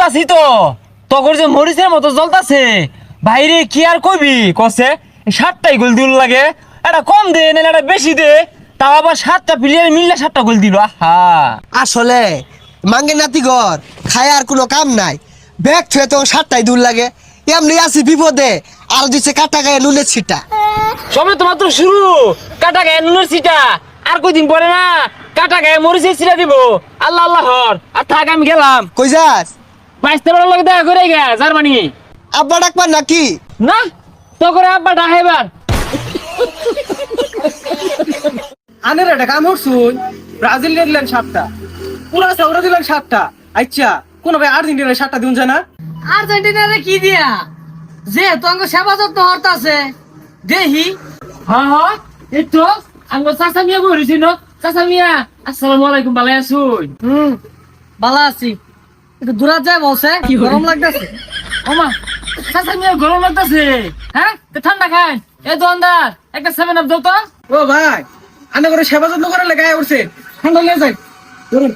আছি তো তগর যে মরিচের মতো জ্বলতাছে বাইরে কি আর কইবি কসে 7টাই গোল দিল লাগে এটা কম দে না এটা বেশি দে তাও আবার 7টা প্লেয়ার মিললে 7টা গোল দিল আহা আসলে মাঙ্গে নাতি ঘর খায় আর কোনো কাম নাই ব্যাগ ছুঁয়ে তো 7টাই দূর লাগে এমনি আছি বিপদে আর দিচ্ছে কাটা গায়ে নুনের ছিটা সবে তো মাত্র শুরু কাটা গায়ে নুনের সিটা আর কয়দিন পরে না কাটা গায়ে মরিচের সিটা দিব আল্লাহ আল্লাহ হর আর থাক আমি গেলাম কই যাস 22 লগে দেখা করে গে জার্মানি আব্বা ডাকবার নাকি না তো করে আব্বা ডাহেবার আনের একটা কাম হচ্ছুন ব্রাজিল দিলেন 7টা পুরা সাউরা দিলেন 7টা আচ্ছা কোন ভাই আর্জেন্টিনার 7টা দিন জানা আর্জেন্টিনারে কি দিয়া যে তোমাকে সেবা যত্ন হরতাছে দেহি হ্যাঁ হ্যাঁ এই তো আঙ্গ চাচা মিয়া বলেছি না চাচা মিয়া আসসালামু আলাইকুম ভালো আছুন ভালো আছি একটু দূরাত যায় বলছে গরম লাগতেছে ওমা চাচা মিয়া গরম লাগতেছে হ্যাঁ তো ঠান্ডা খান এই দোকানদার একটা 7 আপ দাও তো ও ভাই আনে করে সেবা যত্ন করে লাগায় উঠছে ঠান্ডা লেগে যায় ধরুন